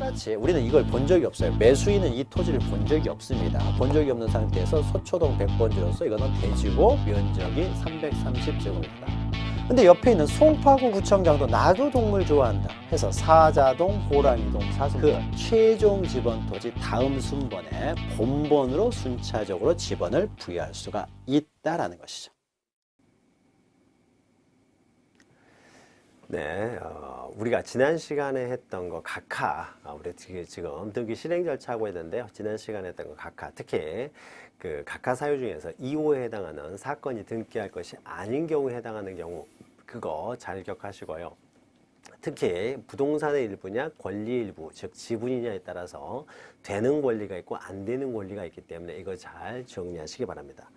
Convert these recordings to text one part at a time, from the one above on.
똑같이 우리는 이걸 본 적이 없어요. 매수인은 이 토지를 본 적이 없습니다. 본 적이 없는 상태에서 서초동 100번지로서 이거는 대지고 면적이 330제곱입니다. 근데 옆에 있는 송파구 구청장도 나도 동물 좋아한다 해서 사자동, 호랑이동, 사슴 그 최종 지번 토지 다음 순번에 본번으로 순차적으로 지번을 부여할 수가 있다라는 것이죠. 네, 우리가 지난 시간에 했던 거 각하, 우리 지금 등기 실행 절차하고 있는데요. 지난 시간에 했던 거 각하, 특히 그 각하 사유 중에서 2호에 해당하는 사건이 등기할 것이 아닌 경우에 해당하는 경우, 그거 잘 기억하시고요. 특히 부동산의 일부냐 권리 일부, 즉 지분이냐에 따라서 되는 권리가 있고 안 되는 권리가 있기 때문에 이거 잘 정리하시기 바랍니다.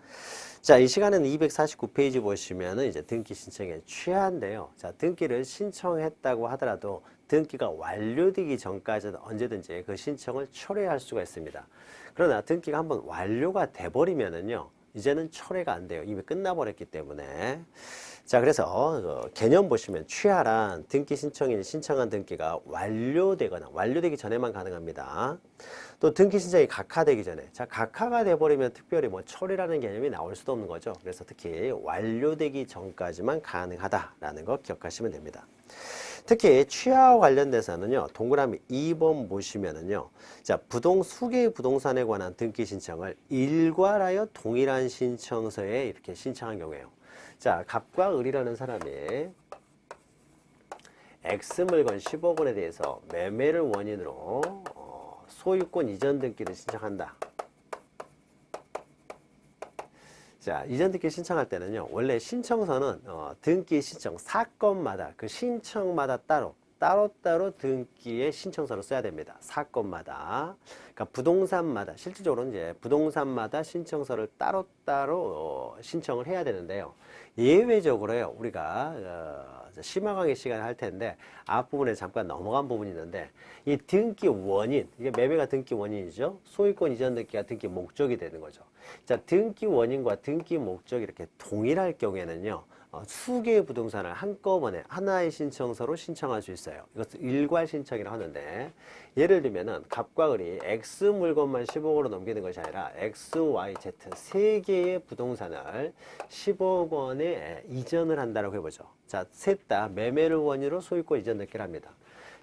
자, 이 시간에는 249페이지 보시면은 이제 등기 신청의 취하인데요. 자, 등기를 신청했다고 하더라도 등기가 완료되기 전까지는 언제든지 그 신청을 철회할 수가 있습니다. 그러나 등기가 한번 완료가 돼버리면은요, 이제는 철회가 안 돼요. 이미 끝나버렸기 때문에. 자, 그래서 개념 보시면 취하란 등기 신청인이 신청한 등기가 완료되거나 완료되기 전에만 가능합니다. 또 등기 신청이 각하되기 전에, 자, 각하가 돼버리면 특별히 뭐 처리라는 개념이 나올 수도 없는 거죠. 그래서 특히 완료되기 전까지만 가능하다라는 거 기억하시면 됩니다. 특히 취하와 관련돼서는요, 동그라미 2번 보시면은요, 자, 수개의 부동산에 관한 등기 신청을 일괄하여 동일한 신청서에 이렇게 신청한 경우에요. 자, 갑과 을이라는 사람이 X물건 10억 원에 대해서 매매를 원인으로 소유권 이전 등기를 신청한다. 자, 이전 등기 신청할 때는요, 원래 신청서는 등기 신청 사건마다 그 신청마다 따로따로 등기의 신청서를 써야 됩니다. 사건마다. 그러니까 부동산마다, 실질적으로는 이제 부동산마다 신청서를 따로따로 신청을 해야 되는데요. 예외적으로요, 우리가 심화 강의 시간에 할 텐데 앞부분에 잠깐 넘어간 부분이 있는데, 이 등기 원인, 이게 매매가 등기 원인이죠. 소유권 이전 등기가 등기 목적이 되는 거죠. 자, 등기 원인과 등기 목적이 이렇게 동일할 경우에는요, 수개의 부동산을 한꺼번에 하나의 신청서로 신청할 수 있어요. 이것을 일괄 신청이라고 하는데, 예를 들면은 갑과 을이 X 물건만 10억으로 넘기는 것이 아니라 X, Y, Z 세 개의 부동산을 10억 원에 이전을 한다고 해보죠. 자, 셋 다 매매를 원인으로 소유권 이전 등기를 합니다.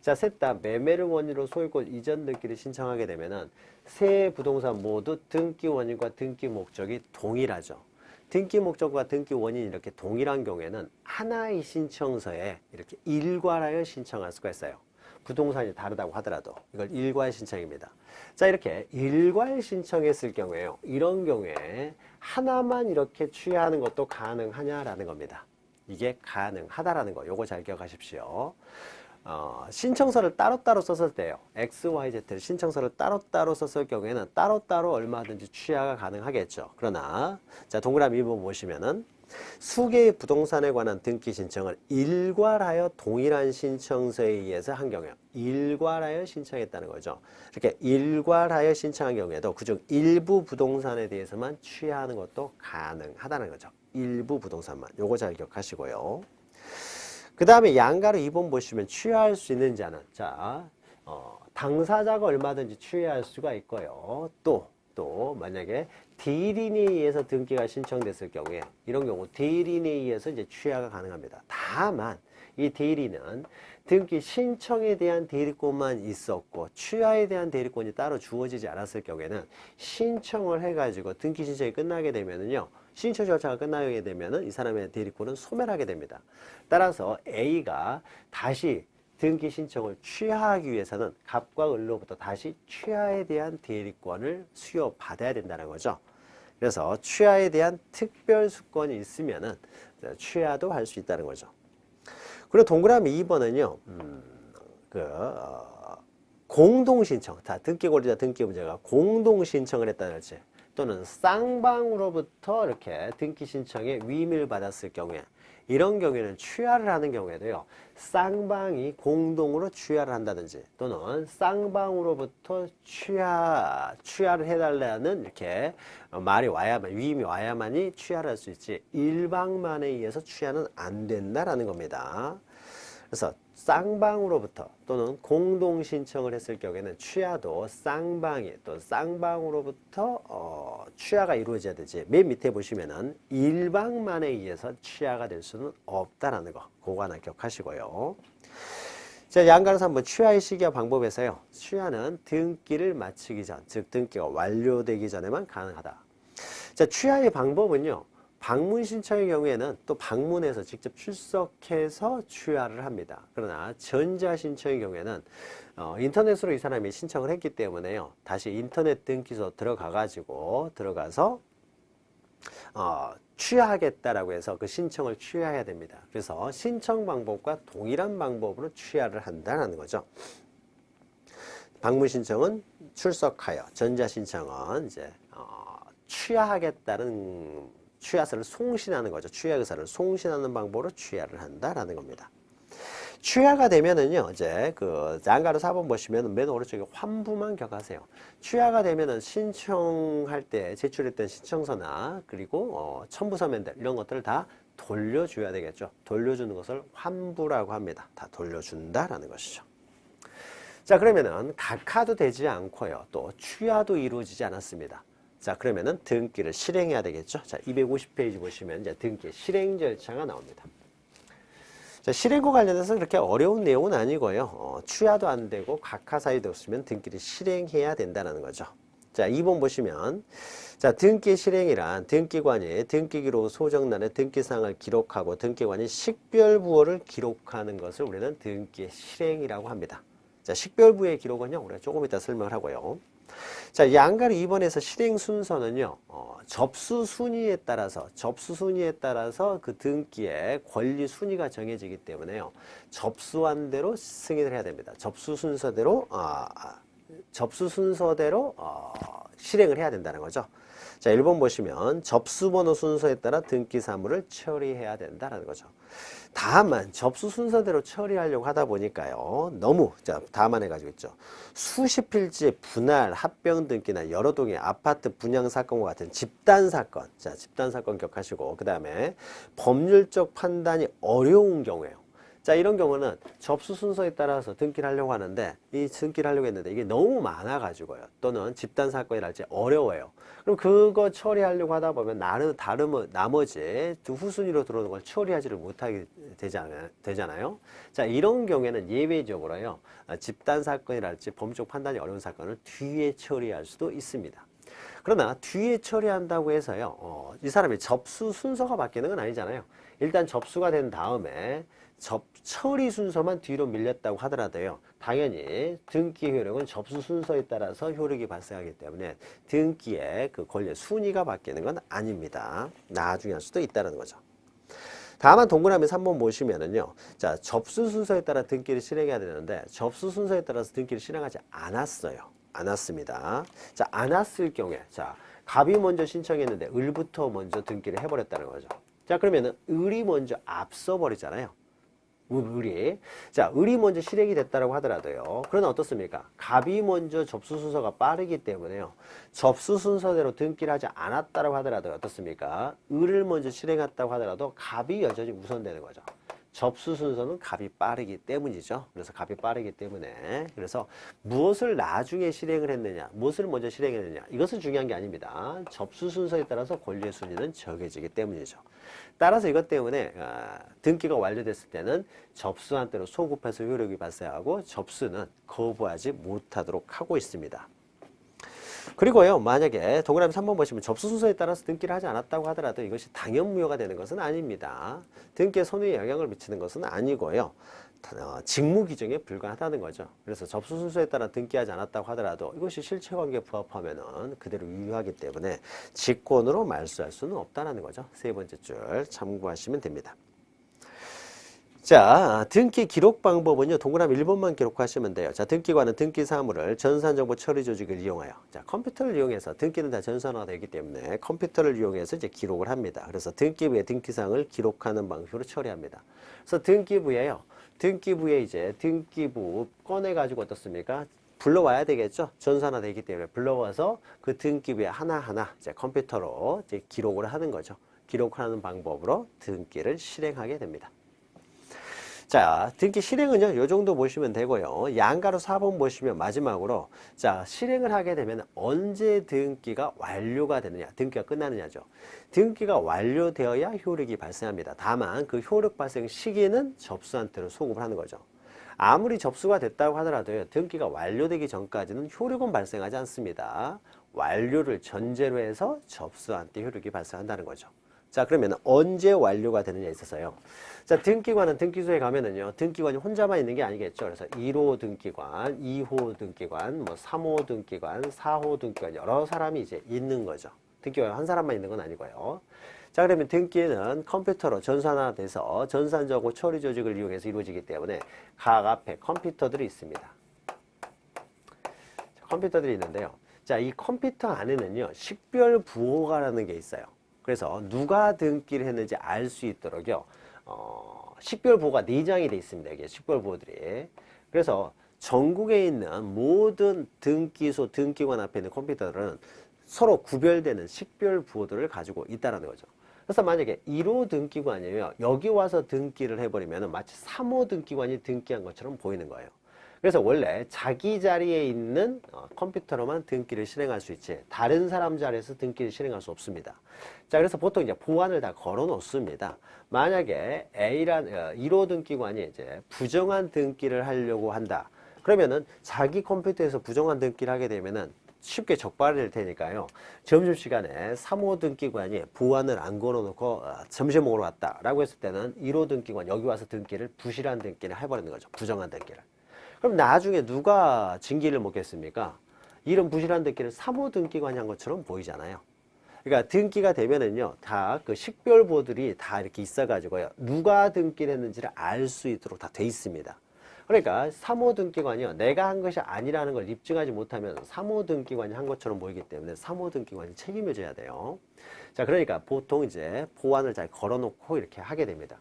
자, 셋 다 매매를 원인으로 소유권 이전 등기를 신청하게 되면은 세 부동산 모두 등기 원인과 등기 목적이 동일하죠. 등기 목적과 등기 원인이 이렇게 동일한 경우에는 하나의 신청서에 이렇게 일괄하여 신청할 수가 있어요. 부동산이 다르다고 하더라도 이걸 일괄 신청입니다. 자, 이렇게 일괄 신청했을 경우에요, 이런 경우에 하나만 이렇게 취하는 것도 가능하냐라는 겁니다. 이게 가능하다라는 거, 요거 잘 기억하십시오. 신청서를 따로따로 썼을 때요, X, Y, Z 신청서를 따로따로 썼을 경우에는 따로따로 얼마든지 취하가 가능하겠죠. 그러나 자, 동그라미 2번 보시면은 수개의 부동산에 관한 등기 신청을 일괄하여 동일한 신청서에 의해서 한 경우에 일괄하여 신청했다는 거죠. 이렇게 일괄하여 신청한 경우에도 그중 일부 부동산에 대해서만 취하하는 것도 가능하다는 거죠. 일부 부동산만. 요거 잘 기억하시고요. 그 다음에 양가로 2번 보시면 취하할 수 있는 자는, 자, 당사자가 얼마든지 취하할 수가 있고요. 또 만약에 대리인에 의해서 등기가 신청됐을 경우에, 이런 경우 대리인에 의해서 이제 취하가 가능합니다. 다만 이 대리인은 등기 신청에 대한 대리권만 있었고 취하에 대한 대리권이 따로 주어지지 않았을 경우에는 신청을 해가지고 등기 신청이 끝나게 되면은요, 신청 절차가 끝나게 되면은 이 사람의 대리권은 소멸하게 됩니다. 따라서 A가 다시 등기 신청을 취하하기 위해서는 갑과 을로부터 다시 취하에 대한 대리권을 수여받아야 된다는 거죠. 그래서 취하에 대한 특별 수권이 있으면은 취하도 할 수 있다는 거죠. 그리고 동그라미 2번은요, 공동신청. 자, 등기 권리자 등기 문제가 공동신청을 했다든지 또는 쌍방으로부터 이렇게 등기 신청에 위임을 받았을 경우에, 이런 경우에는 취하를 하는 경우에도요, 쌍방이 공동으로 취하를 한다든지 또는 쌍방으로부터 취하를 해달라는 이렇게 말이 와야만, 위임이 와야만이 취하를 할 수 있지 일방만에 의해서 취하는 안 된다라는 겁니다. 그래서 쌍방으로부터 또는 공동 신청을 했을 경우에는 취하도 쌍방이 또 쌍방으로부터 취하가 이루어져야 되지. 맨 밑에 보시면은 일방만에 의해서 취하가 될 수는 없다라는 거. 그거 하나 기억하시고요. 자, 양가로서 한번 취하의 시기와 방법에서요. 취하는 등기를 마치기 전, 즉 등기가 완료되기 전에만 가능하다. 자, 취하의 방법은요. 방문 신청의 경우에는 또 방문해서 직접 출석해서 취하를 합니다. 그러나 전자 신청의 경우에는 인터넷으로 이 사람이 신청을 했기 때문에요. 다시 인터넷 등기소 들어가서 취하하겠다라고 해서 그 신청을 취하해야 됩니다. 그래서 신청 방법과 동일한 방법으로 취하를 한다는 거죠. 방문 신청은 출석하여, 전자 신청은 이제 취하하겠다는 취하서를 송신하는 거죠. 취하 의사를 송신하는 방법으로 취하를 한다라는 겁니다. 취하가 되면은요, 이제 그 양가로 4번 보시면 맨 오른쪽에 환부만 기억하세요. 취하가 되면은 신청할 때 제출했던 신청서나 그리고 첨부서면들 이런 것들을 다 돌려줘야 되겠죠. 돌려주는 것을 환부라고 합니다. 다 돌려준다라는 것이죠. 자, 그러면은 각하도 되지 않고요. 또 취하도 이루어지지 않았습니다. 자, 그러면은 등기를 실행해야 되겠죠. 자, 250페이지 보시면 이제 등기 실행 절차가 나옵니다. 자, 실행과 관련해서 그렇게 어려운 내용은 아니고요. 취하도 안 되고 각하 사유도 없으면 등기를 실행해야 된다는 거죠. 자, 2번 보시면 자, 등기 실행이란 등기관이 등기기록 소정란에 등기사항을 기록하고 등기관이 식별부호를 기록하는 것을 우리는 등기 실행이라고 합니다. 자, 식별부호의 기록은요, 우리가 조금 이따 설명을 하고요. 자, 양가로 2번에서 실행 순서는요, 접수 순위에 따라서 그 등기의 권리 순위가 정해지기 때문에요, 접수한 대로 승인을 해야 됩니다. 접수 순서대로 실행을 해야 된다는 거죠. 자, 1번 보시면 접수번호 순서에 따라 등기 사무를 처리해야 된다는 거죠. 다만 접수 순서대로 처리하려고 하다 보니까요, 너무 다만 해가지고 있죠. 수십 필지의 분할 합병 등기나 여러 동의 아파트 분양 사건과 같은 집단 사건, 자, 집단 사건 기억하시고, 그 다음에 법률적 판단이 어려운 경우에요. 자, 이런 경우는 접수 순서에 따라서 등기를 하려고 하는데, 이 등기를 하려고 했는데 이게 너무 많아가지고요. 또는 집단 사건이랄지 어려워요. 그럼 그거 처리하려고 하다 보면 나머지 두 후순위로 들어오는 걸 처리하지를 못하게 되잖아요. 자, 이런 경우에는 예외적으로요, 집단 사건이랄지 법률적 판단이 어려운 사건을 뒤에 처리할 수도 있습니다. 그러나 뒤에 처리한다고 해서요, 이 사람이 접수 순서가 바뀌는 건 아니잖아요. 일단 접수가 된 다음에 처리 순서만 뒤로 밀렸다고 하더라도요, 당연히 등기 효력은 접수 순서에 따라서 효력이 발생하기 때문에 등기의 그 권리 순위가 바뀌는 건 아닙니다. 나중에 할 수도 있다는 거죠. 다만 동그라미 3번 보시면은요, 자, 접수 순서에 따라 등기를 실행해야 되는데 접수 순서에 따라서 등기를 실행하지 않았습니다. 자, 안 왔을 경우에, 자, 갑이 먼저 신청했는데 을부터 먼저 등기를 해버렸다는 거죠. 자, 그러면은 을이 먼저 앞서 버리잖아요. 을이 먼저 실행이 됐다고 하더라도요, 그러나 어떻습니까? 갑이 먼저 접수 순서가 빠르기 때문에요, 접수 순서대로 등기를 하지 않았다고 하더라도 어떻습니까? 을을 먼저 실행했다고 하더라도 갑이 여전히 우선되는 거죠. 접수 순서는 갑이 빠르기 때문이죠. 그래서 갑이 빠르기 때문에, 그래서 무엇을 나중에 실행을 했느냐, 무엇을 먼저 실행했느냐, 이것은 중요한 게 아닙니다. 접수 순서에 따라서 권리의 순위는 정해지기 때문이죠. 따라서 이것 때문에 등기가 완료됐을 때는 접수한 대로 소급해서 효력이 발생하고 접수는 거부하지 못하도록 하고 있습니다. 그리고요, 만약에 동그라미 3번 보시면 접수 순서에 따라서 등기를 하지 않았다고 하더라도 이것이 당연무효가 되는 것은 아닙니다. 등기의 선의에 영향을 미치는 것은 아니고요, 직무 규정에 불과하다는 거죠. 그래서 접수 순서에 따라 등기하지 않았다고 하더라도 이것이 실체관계에 부합하면은 그대로 유효하기 때문에 직권으로 말소할 수는 없다는 거죠. 세 번째 줄 참고하시면 됩니다. 자, 등기 기록 방법은요, 동그라미 1번만 기록하시면 돼요. 자, 등기관은 등기 사무를 전산정보 처리 조직을 이용하여, 자, 컴퓨터를 이용해서 등기는 다 전산화가 되기 때문에 컴퓨터를 이용해서 이제 기록을 합니다. 그래서 등기부에 등기사항을 기록하는 방식으로 처리합니다. 그래서 등기부에 이제 등기부 꺼내가지고 어떻습니까? 불러와야 되겠죠. 전산화 되기 때문에 불러와서 그 등기부에 하나하나 이제 컴퓨터로 이제 기록을 하는 거죠. 기록하는 방법으로 등기를 실행하게 됩니다. 자, 등기 실행은요, 요 정도 보시면 되고요. 양가로 4번 보시면 마지막으로, 자, 실행을 하게 되면 언제 등기가 완료가 되느냐, 등기가 끝나느냐죠. 등기가 완료되어야 효력이 발생합니다. 다만 그 효력 발생 시기는 접수한 때로 소급을 하는 거죠. 아무리 접수가 됐다고 하더라도요, 등기가 완료되기 전까지는 효력은 발생하지 않습니다. 완료를 전제로 해서 접수한 때 효력이 발생한다는 거죠. 자, 그러면 언제 완료가 되느냐에 있어서요. 자, 등기관은 등기소에 가면은요, 등기관이 혼자만 있는 게 아니겠죠. 그래서 1호 등기관, 2호 등기관, 뭐 3호 등기관, 4호 등기관, 여러 사람이 이제 있는 거죠. 등기관 한 사람만 있는 건 아니고요. 자, 그러면 등기는 컴퓨터로 전산화돼서 전산적으로 처리 조직을 이용해서 이루어지기 때문에 각 앞에 컴퓨터들이 있습니다. 컴퓨터들이 있는데요. 자, 이 컴퓨터 안에는요, 식별부호가라는 게 있어요. 그래서 누가 등기를 했는지 알 수 있도록요, 식별부호가 4장이 돼 있습니다. 이게 식별부호들이. 그래서 전국에 있는 모든 등기소, 등기관 앞에 있는 컴퓨터들은 서로 구별되는 식별부호들을 가지고 있다는 거죠. 그래서 만약에 1호 등기관이에요. 여기 와서 등기를 해버리면 마치 3호 등기관이 등기한 것처럼 보이는 거예요. 그래서 원래 자기 자리에 있는 컴퓨터로만 등기를 실행할 수 있지 다른 사람 자리에서 등기를 실행할 수 없습니다. 자, 그래서 보통 이제 보안을 다 걸어 놓습니다. 만약에 1호 등기관이 이제 부정한 등기를 하려고 한다. 그러면은 자기 컴퓨터에서 부정한 등기를 하게 되면은 쉽게 적발이 될 테니까요. 점심시간에 3호 등기관이 보안을 안 걸어놓고 점심 먹으러 왔다라고 했을 때는 1호 등기관 여기 와서 등기를 부실한 등기를 해버리는 거죠. 부정한 등기를. 그럼 나중에 누가 징계를 먹겠습니까? 이런 부실한 등기를 3호 등기관이 한 것처럼 보이잖아요. 그러니까 등기가 되면은요, 다 그 식별부호들이 다 이렇게 있어가지고요, 누가 등기를 했는지를 알 수 있도록 다 돼 있습니다. 그러니까 3호 등기관이요, 내가 한 것이 아니라는 걸 입증하지 못하면 3호 등기관이 한 것처럼 보이기 때문에 3호 등기관이 책임을 져야 돼요. 자, 그러니까 보통 이제 보안을 잘 걸어놓고 이렇게 하게 됩니다.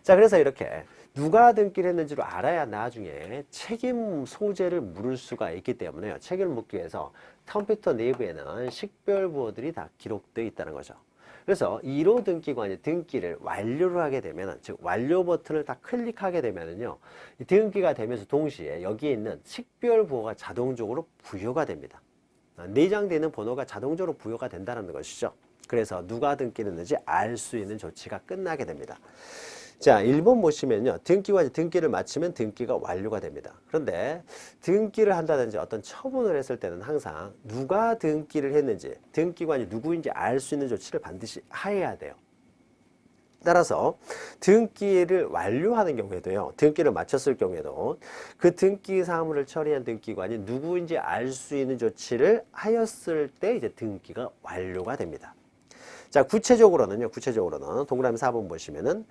자, 그래서 이렇게 누가 등기를 했는지를 알아야 나중에 책임 소재를 물을 수가 있기 때문에요. 책임을 묻기 위해서 컴퓨터 내부에는 식별부호들이 다 기록되어 있다는 거죠. 그래서 1호 등기관이 등기를 완료를 하게 되면, 즉 완료 버튼을 딱 클릭하게 되면은요, 등기가 되면서 동시에 여기에 있는 식별부호가 자동적으로 부여가 됩니다. 내장되는 번호가 자동적으로 부여가 된다는 것이죠. 그래서 누가 등기를 했는지 알 수 있는 조치가 끝나게 됩니다. 자, 1번 보시면요, 등기관이 등기를 마치면 등기가 완료가 됩니다. 그런데 등기를 한다든지 어떤 처분을 했을 때는 항상 누가 등기를 했는지, 등기관이 누구인지 알 수 있는 조치를 반드시 해야 돼요. 따라서 등기를 완료하는 경우에도요, 등기를 마쳤을 경우에도 그 등기 사무를 처리한 등기관이 누구인지 알 수 있는 조치를 하였을 때 이제 등기가 완료가 됩니다. 자, 구체적으로는 동그라미 4번 보시면은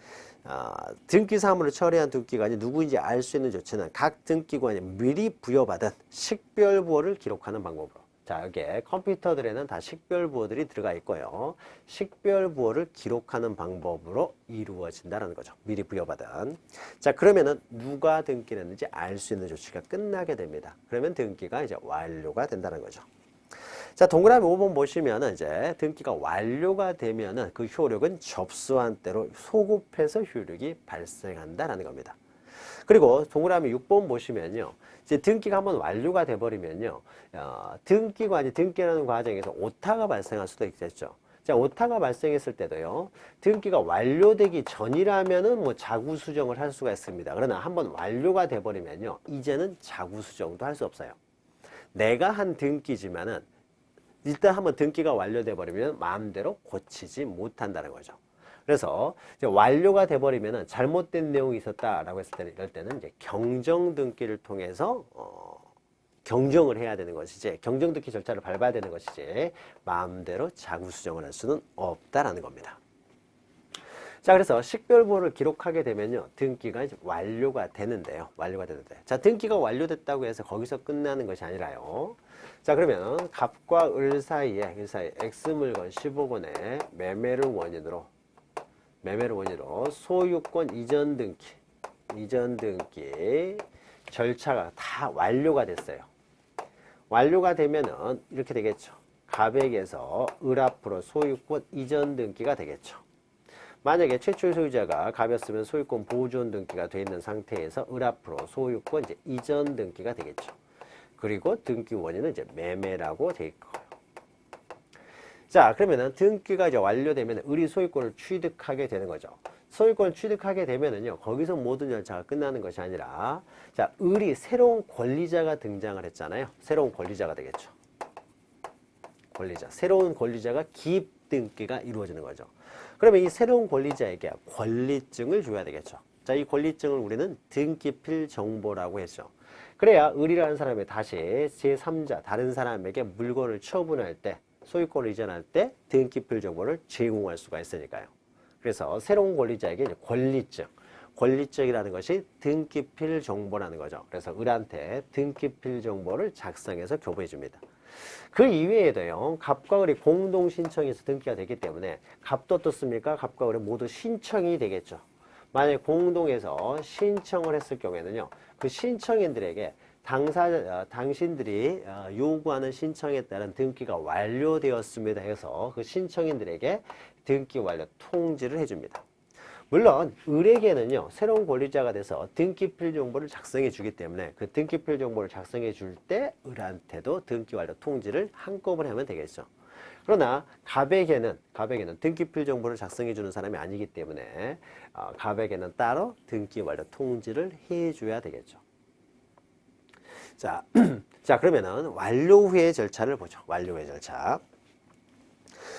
등기 사무를 처리한 등기관이 누구인지 알 수 있는 조치는 각 등기관이 미리 부여받은 식별부호를 기록하는 방법으로. 자, 여기에 컴퓨터들에는 다 식별부호들이 들어가 있고요. 식별부호를 기록하는 방법으로 이루어진다는 거죠. 미리 부여받은. 자, 그러면은 누가 등기를 했는지 알 수 있는 조치가 끝나게 됩니다. 그러면 등기가 이제 완료가 된다는 거죠. 자, 동그라미 5번 보시면은 이제 등기가 완료가 되면은 그 효력은 접수한 때로 소급해서 효력이 발생한다라는 겁니다. 그리고 동그라미 6번 보시면요, 이제 등기가 한번 완료가 돼버리면요, 등기관이 등기하는 과정에서 오타가 발생할 수도 있겠죠. 자, 오타가 발생했을 때도요, 등기가 완료되기 전이라면은 뭐 자구 수정을 할 수가 있습니다. 그러나 한번 완료가 돼버리면요, 이제는 자구 수정도 할 수 없어요. 내가 한 등기지만은 일단 한번 등기가 완료돼 버리면 마음대로 고치지 못한다는 거죠. 그래서 이제 완료가 돼 버리면은 잘못된 내용이 있었다라고 했을 때는, 이럴 때는 이제 경정 등기를 통해서 경정을 해야 되는 것이지, 경정 등기 절차를 밟아야 되는 것이지 마음대로 자구 수정을 할 수는 없다라는 겁니다. 자, 그래서 식별부호를 기록하게 되면요, 등기가 이제 완료가 되는데요. 자, 등기가 완료됐다고 해서 거기서 끝나는 것이 아니라요. 자, 그러면 갑과 을 사이에 X물건 15권의 매매를 원인으로 소유권 이전 등기 절차가 다 완료가 됐어요. 완료가 되면은 이렇게 되겠죠. 갑에게서 을 앞으로 소유권 이전 등기가 되겠죠. 만약에 최초의 소유자가 갑이었으면 소유권 보존 등기가 돼 있는 상태에서 을 앞으로 소유권 이제 이전 등기가 되겠죠. 그리고 등기 원인은 이제 매매라고 돼 있고. 자, 그러면은 등기가 이제 완료되면 을이 소유권을 취득하게 되는 거죠. 소유권을 취득하게 되면은요, 거기서 모든 절차가 끝나는 것이 아니라, 자, 을이 새로운 권리자가 등장을 했잖아요. 새로운 권리자가 되겠죠. 권리자. 새로운 권리자가 기입 등기가 이루어지는 거죠. 그러면 이 새로운 권리자에게 권리증을 줘야 되겠죠. 자, 이 권리증을 우리는 등기필 정보라고 했죠. 그래야 을이라는 사람이 다시 제3자, 다른 사람에게 물건을 처분할 때, 소유권을 이전할 때 등기필 정보를 제공할 수가 있으니까요. 그래서 새로운 권리자에게 이제 권리증, 권리증이라는 것이 등기필 정보라는 거죠. 그래서 을한테 등기필 정보를 작성해서 교부해 줍니다. 그 이외에도요, 갑과 을이 공동 신청해서 등기가 되기 때문에 갑도 어떻습니까? 갑과 을이 모두 신청이 되겠죠. 만약에 공동해서 신청을 했을 경우에는요, 그 신청인들에게 당신들이 요구하는 신청에 따른 등기가 완료되었습니다 해서 그 신청인들에게 등기 완료 통지를 해줍니다. 물론 을에게는요, 새로운 권리자가 돼서 등기필 정보를 작성해 주기 때문에 그 등기필 정보를 작성해 줄 때 을한테도 등기 완료 통지를 한꺼번에 하면 되겠죠. 그러나 갑에게는 등기필 정보를 작성해 주는 사람이 아니기 때문에 갑에게는 따로 등기 완료 통지를 해줘야 되겠죠. 자, 자, 그러면은 완료 후의 절차를 보죠. 완료 후의 절차.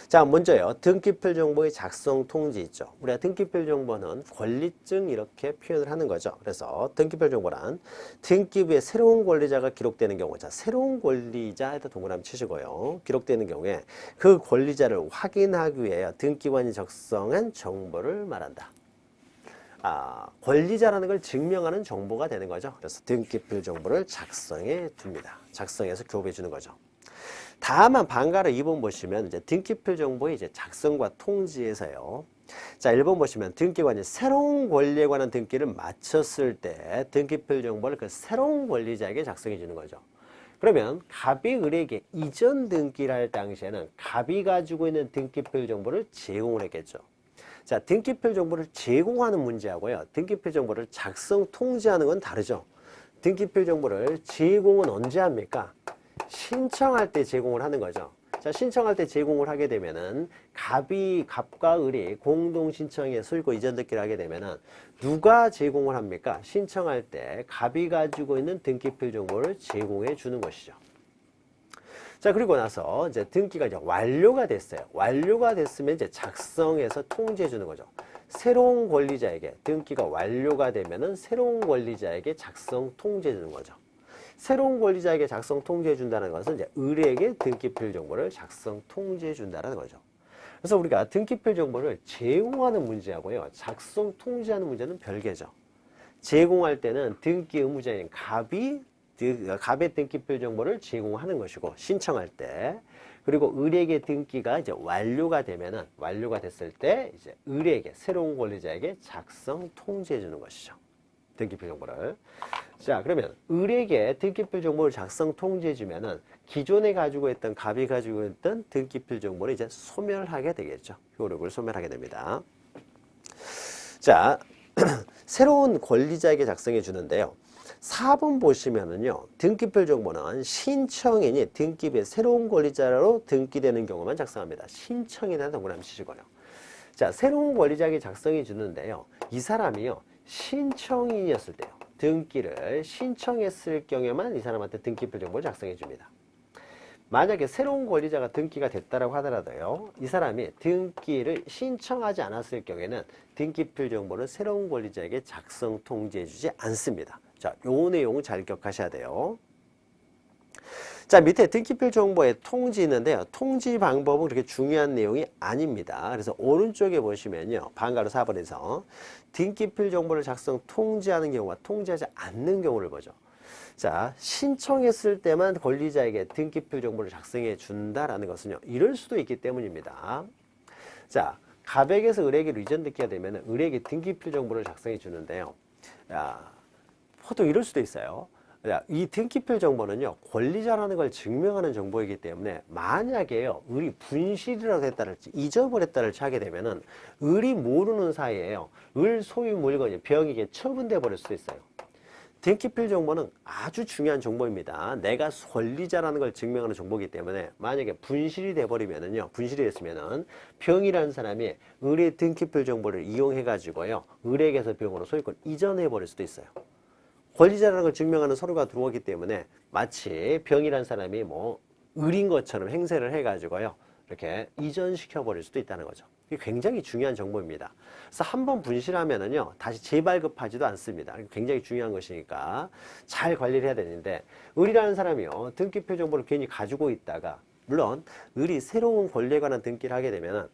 자, 먼저요, 등기필 정보의 작성 통지 있죠. 우리가 등기필 정보는 권리증 이렇게 표현을 하는 거죠. 그래서 등기필 정보란 등기부에 새로운 권리자가 기록되는 경우, 자, 새로운 권리자에다 동그라미 치시고요. 기록되는 경우에 그 권리자를 확인하기 위해 등기관이 작성한 정보를 말한다. 권리자라는 걸 증명하는 정보가 되는 거죠. 그래서 등기필 정보를 작성해 둡니다. 작성해서 교부해 주는 거죠. 다만 방가로 2번 보시면 이제 등기필 정보의 이제 작성과 통지에서요. 자, 1번 보시면 등기관이 새로운 권리에 관한 등기를 마쳤을 때 등기필 정보를 그 새로운 권리자에게 작성해 주는 거죠. 그러면 갑이 을에게 이전 등기를 할 당시에는 갑이 가지고 있는 등기필 정보를 제공을 했겠죠. 자, 등기필 정보를 제공하는 문제하고요, 등기필 정보를 작성 통지하는 건 다르죠. 등기필 정보를 제공은 언제 합니까? 신청할 때 제공을 하는 거죠. 자, 신청할 때 제공을 하게 되면은 갑과 을이 공동 신청에 소유권 이전 등기를 하게 되면은 누가 제공을 합니까? 신청할 때 갑이 가지고 있는 등기필 정보를 제공해 주는 것이죠. 자, 그리고 나서 이제 등기가 이제 완료가 됐어요. 완료가 됐으면 이제 작성해서 통지해 주는 거죠. 새로운 권리자에게 등기가 완료가 되면은 새로운 권리자에게 작성 통지해 주는 거죠. 새로운 권리자에게 작성 통지해 준다는 것은 이제 을에게 등기필 정보를 작성 통지해 준다는 거죠. 그래서 우리가 등기필 정보를 제공하는 문제하고요, 작성 통지하는 문제는 별개죠. 제공할 때는 등기 의무자인 갑의 등기필 정보를 제공하는 것이고, 신청할 때, 그리고 을에게 등기가 이제 완료가 됐을 때 이제 을에게, 새로운 권리자에게 작성 통지해 주는 것이죠. 등기필 정보를. 자, 그러면 을에게 등기필 정보를 작성 통지해 주면은 기존에 가지고 있던, 갑이 가지고 있던 등기필 정보를 이제 소멸하게 되겠죠. 효력을 소멸하게 됩니다. 자, 새로운 권리자에게 작성해 주는데요. 4번 보시면은요, 등기필 정보는 신청인이 등기부에 새로운 권리자로 등기되는 경우만 작성합니다. 신청인이라는 동그라미 치시고요. 자, 새로운 권리자에게 작성해 주는데요, 이 사람이요, 신청인이었을 때요, 등기를 신청했을 경우에만 이 사람한테 등기필 정보를 작성해 줍니다. 만약에 새로운 권리자가 등기가 됐다라고 하더라도요, 이 사람이 등기를 신청하지 않았을 경우에는 등기필 정보를 새로운 권리자에게 작성 통지해 주지 않습니다. 자, 요 내용 잘 기억하셔야 돼요. 자, 밑에 등기필 정보에 통지 있는데요, 통지 방법은 그렇게 중요한 내용이 아닙니다. 그래서 오른쪽에 보시면요, 방가로 4번에서 등기필 정보를 작성 통지하는 경우와 통지하지 않는 경우를 보죠. 자, 신청했을 때만 권리자에게 등기필 정보를 작성해 준다라는 것은요, 이럴 수도 있기 때문입니다. 자, 갑에게서 을에게로 이전 등기가 되면 을에게 등기필 정보를 작성해 주는데요. 보통 이럴 수도 있어요. 이 등기필 정보는요, 권리자라는 걸 증명하는 정보이기 때문에 만약에요, 을이 분실이라도 했다랄지 잊어버렸다랄지 하게 되면은 을이 모르는 사이에요, 을 소유 물건이 병에게 처분돼 버릴 수도 있어요. 등기필 정보는 아주 중요한 정보입니다. 내가 권리자라는 걸 증명하는 정보이기 때문에 만약에 분실이 돼버리면은요, 분실이 됐으면은 병이라는 사람이 을의 등기필 정보를 이용해 가지고요, 을에게서 병으로 소유권 이전해 버릴 수도 있어요. 권리자라는 걸 증명하는 서류가 들어오기 때문에 마치 병이라는 사람이 뭐 을인 것처럼 행세를 해가지고요, 이렇게 이전시켜 버릴 수도 있다는 거죠. 이게 굉장히 중요한 정보입니다. 그래서 한번 분실하면은요, 다시 재발급하지도 않습니다. 굉장히 중요한 것이니까 잘 관리를 해야 되는데, 을이라는 사람이요, 등기표 정보를 괜히 가지고 있다가, 물론 을이 새로운 권리에 관한 등기를 하게 되면은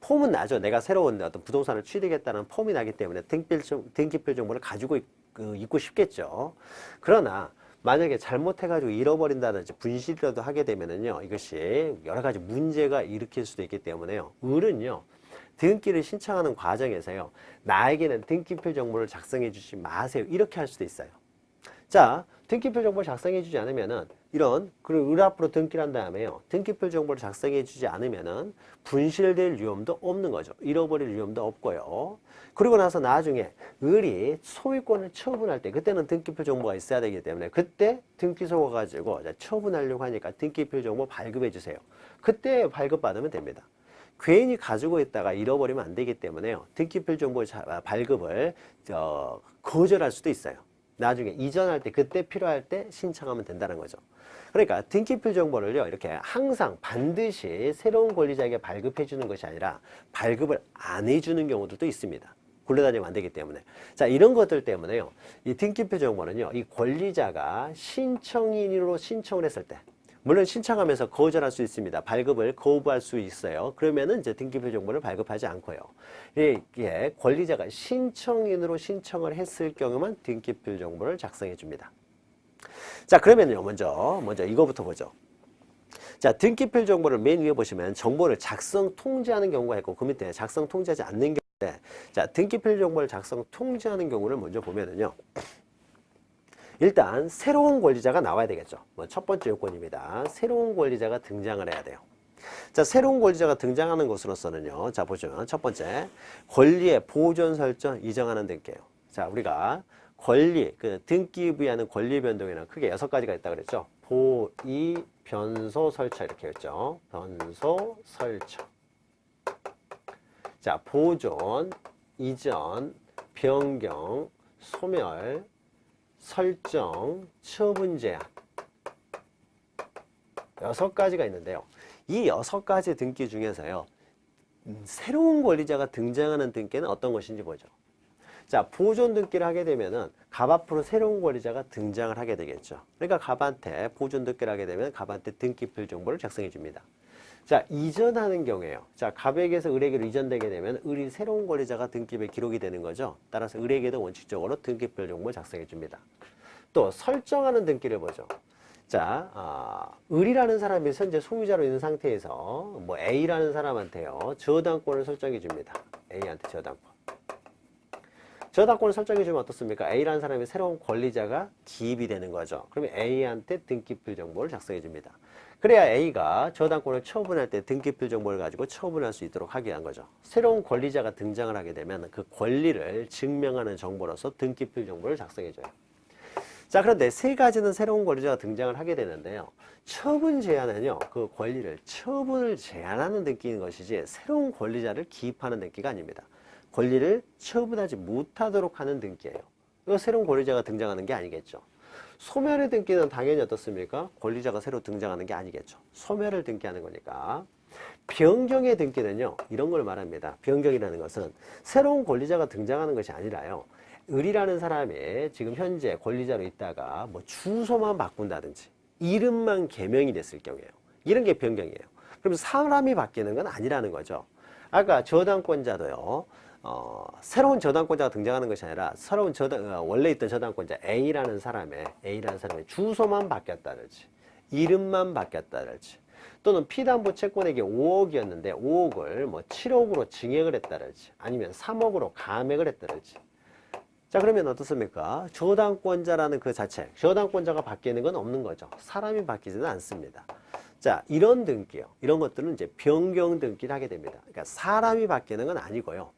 폼은 나죠. 내가 새로운 어떤 부동산을 취득했다는 폼이 나기 때문에 등기표 정보를 가지고 있고 싶겠죠. 그러나 만약에 잘못해가지고 잃어버린다든지 분실이라도 하게 되면은요, 이것이 여러 가지 문제가 일으킬 수도 있기 때문에요, 을은요, 등기를 신청하는 과정에서요, 나에게는 등기표 정보를 작성해 주지 마세요, 이렇게 할 수도 있어요. 자, 등기표 정보를 작성해 주지 않으면은 그리고 을 앞으로 등기를 한 다음에요, 등기표 정보를 작성해 주지 않으면은 분실될 위험도 없는 거죠. 잃어버릴 위험도 없고요. 그리고 나서 나중에 을이 소유권을 처분할 때, 그때는 등기표 정보가 있어야 되기 때문에 그때 등기소가 가지고 처분하려고 하니까 등기표 정보 발급해 주세요. 그때 발급받으면 됩니다. 괜히 가지고 있다가 잃어버리면 안 되기 때문에요, 등기표 정보 발급을 거절할 수도 있어요. 나중에 이전할 때, 그때 필요할 때 신청하면 된다는 거죠. 그러니까 등기표 정보를요, 이렇게 항상 반드시 새로운 권리자에게 발급해 주는 것이 아니라 발급을 안 해주는 경우들도 있습니다. 굴러다니면 안 되기 때문에. 자, 이런 것들 때문에요, 이 등기표 정보는요, 이 권리자가 신청인으로 신청을 했을 때, 물론 신청하면서 거절할 수 있습니다. 발급을 거부할 수 있어요. 그러면은 이제 등기표 정보를 발급하지 않고요, 이게 권리자가 신청인으로 신청을 했을 경우만 등기표 정보를 작성해 줍니다. 자, 그러면요, 먼저 이거부터 보죠. 자, 등기표 정보를 맨 위에 보시면 정보를 작성 통지하는 경우가 있고, 그 밑에 작성 통지하지 않는 경우인데, 자, 등기표 정보를 작성 통지하는 경우를 먼저 보면은요, 일단 새로운 권리자가 나와야 되겠죠. 첫 번째 요건입니다. 새로운 권리자가 등장을 해야 돼요. 자, 새로운 권리자가 등장하는 것으로서는요, 자, 보시면 첫 번째, 권리의 보존 설정, 이정하는 등기예요. 자, 우리가 권리, 등기 부여하는 권리 변동에는 크게 6가지가 있다고 그랬죠. 보이, 변소, 설정 이렇게 했죠. 변소, 설정. 자, 보존, 이전, 변경, 소멸, 설정, 처분 제한. 6가지가 있는데요. 이 6가지 등기 중에서요, 새로운 권리자가 등장하는 등기는 어떤 것인지 보죠. 자, 보존 등기를 하게 되면은 갑 앞으로 새로운 권리자가 등장을 하게 되겠죠. 그러니까 갑한테 보존 등기를 하게 되면 갑한테 등기필 정보를 작성해 줍니다. 자, 이전하는 경우에요. 자, 갑에게서 을에게로 이전되게 되면 을이 새로운 권리자가 등기부에 기록이 되는 거죠. 따라서 을에게도 원칙적으로 등기필 정보를 작성해 줍니다. 또 설정하는 등기를 보죠. 자, 을이라는 사람이 현재 소유자로 있는 상태에서 뭐 A라는 사람한테요, 저당권을 설정해 줍니다. A한테 저당권. 저당권을 설정해 주면 어떻습니까? A라는 사람이 새로운 권리자가 기입이 되는 거죠. 그러면 A한테 등기필 정보를 작성해 줍니다. 그래야 A가 저당권을 처분할 때 등기필 정보를 가지고 처분할 수 있도록 하게 한 거죠. 새로운 권리자가 등장을 하게 되면 그 권리를 증명하는 정보로서 등기필 정보를 작성해 줘요. 자, 그런데 3가지는 새로운 권리자가 등장을 하게 되는데요, 처분 제한은요, 그 권리를 처분을 제한하는 등기인 것이지 새로운 권리자를 기입하는 등기가 아닙니다. 권리를 처분하지 못하도록 하는 등기예요. 이거 새로운 권리자가 등장하는 게 아니겠죠. 소멸의 등기는 당연히 어떻습니까? 권리자가 새로 등장하는 게 아니겠죠. 소멸을 등기하는 거니까. 변경의 등기는요, 이런 걸 말합니다. 변경이라는 것은 새로운 권리자가 등장하는 것이 아니라요, 을이라는 사람이 지금 현재 권리자로 있다가 뭐 주소만 바꾼다든지 이름만 개명이 됐을 경우에요. 이런 게 변경이에요. 그럼 사람이 바뀌는 건 아니라는 거죠. 아까 저당권자도요, 새로운 저당권자가 등장하는 것이 아니라 새로운 원래 있던 저당권자 A라는 사람의 주소만 바뀌었다든지 이름만 바뀌었다든지, 또는 피담보 채권액이 5억이었는데 5억을 뭐 7억으로 증액을 했다든지, 아니면 3억으로 감액을 했다든지, 자, 그러면 어떻습니까? 저당권자라는 그 자체, 저당권자가 바뀌는 건 없는 거죠. 사람이 바뀌지는 않습니다. 자, 이런 등기요. 이런 것들은 이제 변경 등기를 하게 됩니다. 그러니까 사람이 바뀌는 건 아니고요.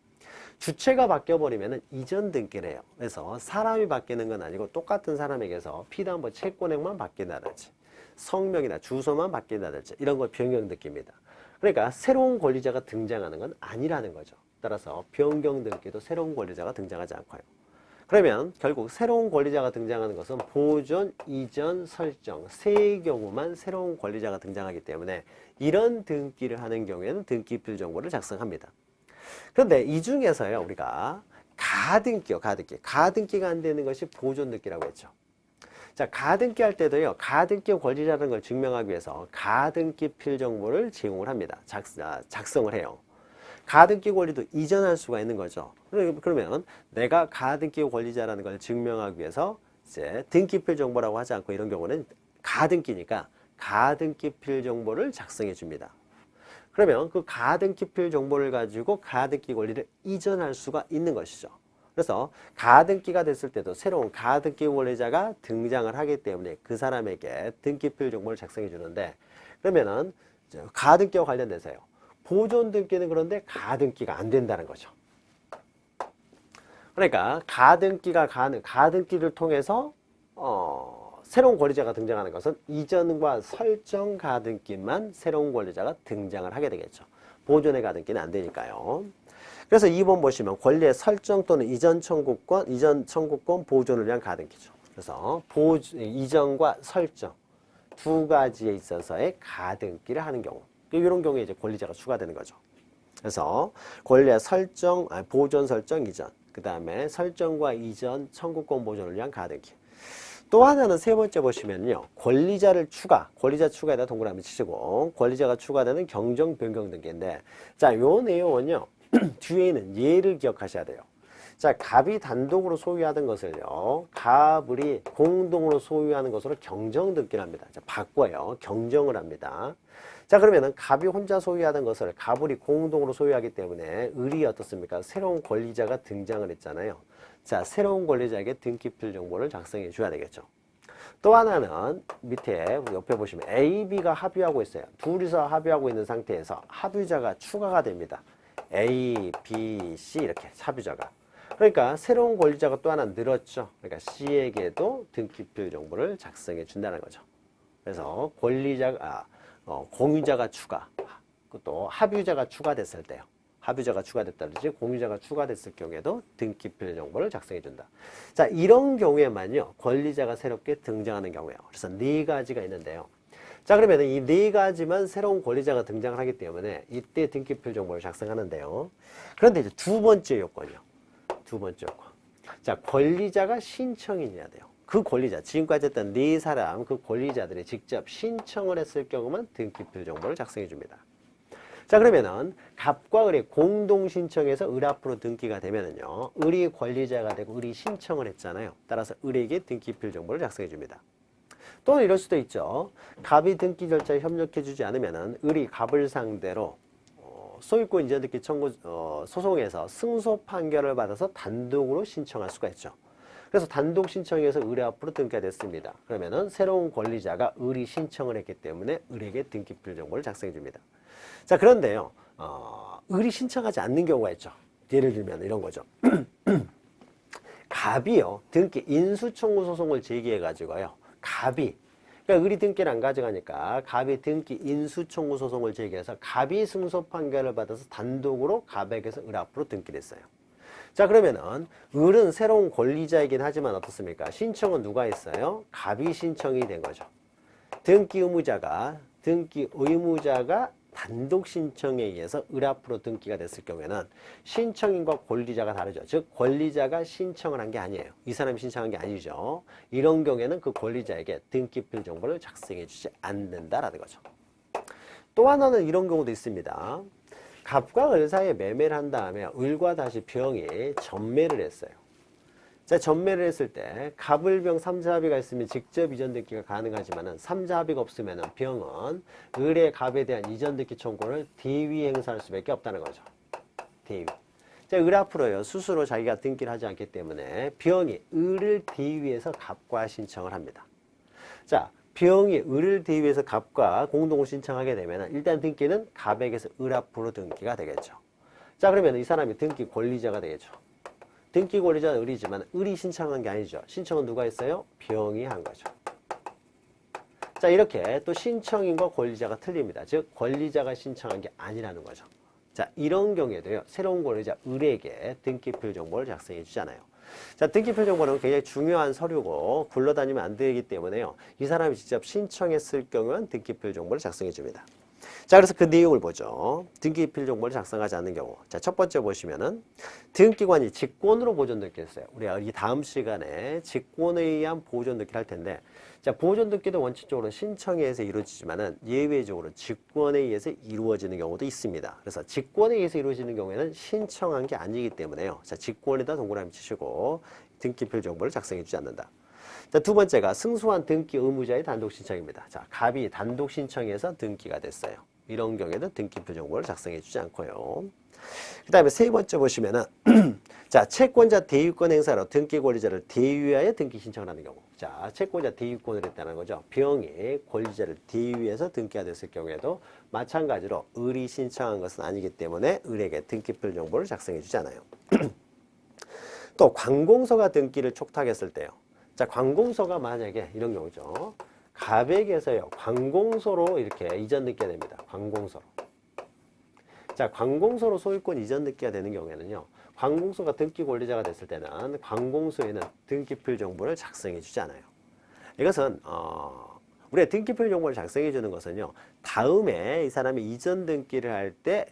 주체가 바뀌어버리면 이전 등기를 해요. 그래서 사람이 바뀌는 건 아니고 똑같은 사람에게서 피담보 채권액만 바뀐다든지 성명이나 주소만 바뀐다든지 이런 걸 변경 등기입니다. 그러니까 새로운 권리자가 등장하는 건 아니라는 거죠. 따라서 변경 등기도 새로운 권리자가 등장하지 않고요. 그러면 결국 새로운 권리자가 등장하는 것은 보존, 이전, 설정 세 경우만 새로운 권리자가 등장하기 때문에 이런 등기를 하는 경우에는 등기필 정보를 작성합니다. 그런데 이 중에서요, 우리가 가등기요, 가등기. 가등기가 안 되는 것이 보존 등기라고 했죠. 자, 가등기 할 때도요, 가등기 권리자라는 걸 증명하기 위해서 가등기 필 정보를 제공을 합니다. 작성을 해요. 가등기 권리도 이전할 수가 있는 거죠. 그러면 내가 가등기 권리자라는 걸 증명하기 위해서 이제 등기필 정보라고 하지 않고 이런 경우는 가등기니까 가등기필 정보를 작성해 줍니다. 그러면 그 가등기필 정보를 가지고 가등기 권리를 이전할 수가 있는 것이죠. 그래서 가등기가 됐을 때도 새로운 가등기 권리자가 등장을 하기 때문에 그 사람에게 등기필 정보를 작성해 주는데, 그러면은 가등기와 관련돼서요. 보존 등기는 그런데 가등기가 안 된다는 거죠. 그러니까 가등기를 통해서 새로운 권리자가 등장하는 것은 이전과 설정 가등기만 새로운 권리자가 등장을 하게 되겠죠. 보존의 가등기는 안 되니까요. 그래서 2번 보시면 권리의 설정 또는 이전 청구권 보존을 위한 가등기죠. 그래서 이전과 설정 두 가지에 있어서의 가등기를 하는 경우, 이런 경우에 이제 권리자가 추가되는 거죠. 그래서 권리의 설정, 보존 설정 이전, 그 다음에 설정과 이전 청구권 보존을 위한 가등기. 또 하나는 세 번째 보시면요, 권리자 추가에다 동그라미 치시고 권리자가 추가되는 경정 변경 등기인데, 자, 요 내용은요 뒤에 있는 예를 기억하셔야 돼요. 자, 갑이 단독으로 소유하던 것을요, 갑을이 공동으로 소유하는 것으로 경정 등기를 합니다. 자, 바꿔요. 경정을 합니다. 자, 그러면은 갑이 혼자 소유하던 것을 갑을이 공동으로 소유하기 때문에 을이 어떻습니까? 새로운 권리자가 등장을 했잖아요. 자, 새로운 권리자에게 등기필 정보를 작성해 줘야 되겠죠. 또 하나는 밑에 옆에 보시면 A, B가 합의하고 있어요. 둘이서 합의하고 있는 상태에서 합의자가 추가가 됩니다. A, B, C 이렇게 합의자가. 그러니까 새로운 권리자가 또 하나 늘었죠. 그러니까 C에게도 등기필 정보를 작성해 준다는 거죠. 그래서 공유자가 추가, 또 합의자가 추가됐을 때요. 합의자가 추가됐다든지 공유자가 추가됐을 경우에도 등기필 정보를 작성해 준다. 자, 이런 경우에만요, 권리자가 새롭게 등장하는 경우예요. 그래서 네 가지가 있는데요. 자, 그러면 이 네 가지만 새로운 권리자가 등장을 하기 때문에 이때 등기필 정보를 작성하는데요. 그런데 이제 두 번째 요건이요. 두 번째 요건. 자, 권리자가 신청인이어야 돼요. 그 권리자, 지금까지 했던 네 사람, 그 권리자들이 직접 신청을 했을 경우만 등기필 정보를 작성해 줍니다. 자, 그러면은 갑과 을이 공동 신청해서 을 앞으로 등기가 되면은요, 을이 권리자가 되고 을이 신청을 했잖아요. 따라서 을에게 등기필 정보를 작성해 줍니다. 또는 이럴 수도 있죠. 갑이 등기 절차에 협력해 주지 않으면은 을이 갑을 상대로 소유권 이전 등기 청구 소송에서 승소 판결을 받아서 단독으로 신청할 수가 있죠. 그래서 단독 신청해서 을의 앞으로 등기가 됐습니다. 그러면은 새로운 권리자가 을이 신청을 했기 때문에 을에게 등기필 정보를 작성해 줍니다. 자, 그런데요, 을이 신청하지 않는 경우가 있죠. 예를 들면 이런 거죠. 갑이요, 등기 인수청구 소송을 제기해 가지고요, 그러니까 을이 등기를 안 가져가니까 갑이 등기 인수청구 소송을 제기해서 갑이 승소 판결을 받아서 단독으로 갑에게서 을 앞으로 등기를 했어요. 자, 그러면은 을은 새로운 권리자이긴 하지만 어떻습니까? 신청은 누가 했어요? 갑이 신청이 된 거죠. 등기 의무자가 단독 신청에 의해서 을 앞으로 등기가 됐을 경우에는 신청인과 권리자가 다르죠. 즉 권리자가 신청을 한 게 아니에요. 이 사람이 신청한 게 아니죠. 이런 경우에는 그 권리자에게 등기필 정보를 작성해 주지 않는다라는 거죠. 또 하나는 이런 경우도 있습니다. 갑과 을 사이에 매매를 한 다음에 을과 다시 병이 전매를 했어요. 자, 전매를 했을 때 갑을병 3자 합의가 있으면 직접 이전 등기가 가능하지만은 3자 합의가 없으면은 병은 을의 갑에 대한 이전 등기 청구를 대위 행사할 수밖에 없다는 거죠. 대위. 을 앞으로요. 스스로 자기가 등기를 하지 않기 때문에 병이 을을 대위해서 갑과 신청을 합니다. 자, 병이 을을 대위해서 갑과 공동을 신청하게 되면 일단 등기는 갑에게서 을 앞으로 등기가 되겠죠. 자, 그러면 이 사람이 등기 권리자가 되겠죠. 등기 권리자는 을이지만 을이 신청한 게 아니죠. 신청은 누가 했어요? 병이 한 거죠. 자, 이렇게 또 신청인과 권리자가 틀립니다. 즉 권리자가 신청한 게 아니라는 거죠. 자, 이런 경우에도요. 새로운 권리자 을에게 등기필 정보를 작성해 주잖아요. 자, 등기필 정보는 굉장히 중요한 서류고 굴러다니면 안 되기 때문에요. 이 사람이 직접 신청했을 경우는 등기필 정보를 작성해 줍니다. 자, 그래서 그 내용을 보죠. 등기필 정보를 작성하지 않는 경우. 자, 첫 번째 보시면은 등기관이 직권으로 보존 등기를 했어요. 우리가 이 다음 시간에 직권에 의한 보존 등기를 할 텐데, 자, 보존 등기도 원칙적으로 신청에 의해서 이루어지지만은 예외적으로 직권에 의해서 이루어지는 경우도 있습니다. 그래서 직권에 의해서 이루어지는 경우에는 신청한 게 아니기 때문에요. 자, 직권에다 동그라미 치시고 등기필 정보를 작성해 주지 않는다. 자, 두 번째가 승소한 등기 의무자의 단독 신청입니다. 자, 갑이 단독 신청해서 등기가 됐어요. 이런 경우에는 등기표 정보를 작성해 주지 않고요. 그 다음에 세 번째 보시면은 자, 채권자 대유권 행사로 등기 권리자를 대유하여 등기 신청을 하는 경우. 자, 채권자 대유권을 했다는 거죠. 병이 권리자를 대유해서 등기가 됐을 경우에도 마찬가지로 을이 신청한 것은 아니기 때문에 을에게 등기표 정보를 작성해 주지 않아요. 또 관공서가 등기를 촉탁했을 때요. 자, 관공서가 만약에 이런 경우죠. 갑에게서요, 관공서로 이렇게 이전 등기가 됩니다. 관공서로. 자, 관공서로 소유권 이전 등기가 되는 경우에는요, 관공서가 등기 권리자가 됐을 때는 관공서에는 등기필 정보를 작성해 주지 않아요. 이것은, 우리가 등기필 정보를 작성해 주는 것은요, 다음에 이 사람이 이전 등기를 할 때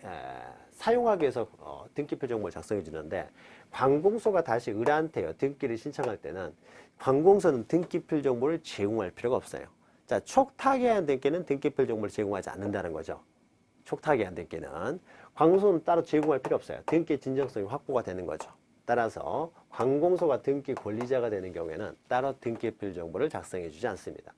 사용하기 위해서 등기필 정보를 작성해 주는데, 관공서가 다시 을한테요, 등기를 신청할 때는 관공서는 등기필 정보를 제공할 필요가 없어요. 자, 촉탁에 의한 등기는 등기필 정보를 제공하지 않는다는 거죠. 촉탁에 의한 등기는. 관공서는 따로 제공할 필요 없어요. 등기 진정성이 확보가 되는 거죠. 따라서 관공서가 등기 권리자가 되는 경우에는 따로 등기필 정보를 작성해 주지 않습니다.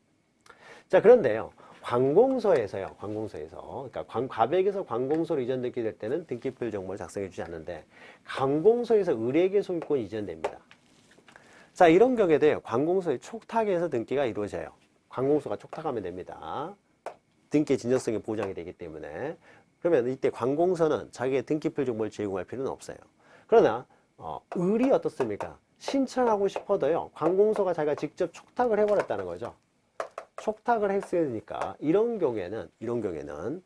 자, 그런데요. 관공서에서요. 관공서에서. 그러니까 갑에게서 관공서로 이전 등기될 때는 등기필 정보를 작성해 주지 않는데 관공서에서 을에게 소유권이 이전됩니다. 자, 이런 경우에도요. 관공서의 촉탁에서 등기가 이루어져요. 관공서가 촉탁하면 됩니다. 등기 진정성이 보장이 되기 때문에. 그러면 이때 관공서는 자기의 등기필 정보를 제공할 필요는 없어요. 그러나 을이 어떻습니까? 신청하고 싶어도요. 관공서가 자기가 직접 촉탁을 해버렸다는 거죠. 촉탁을 했으니까 이런 경우에는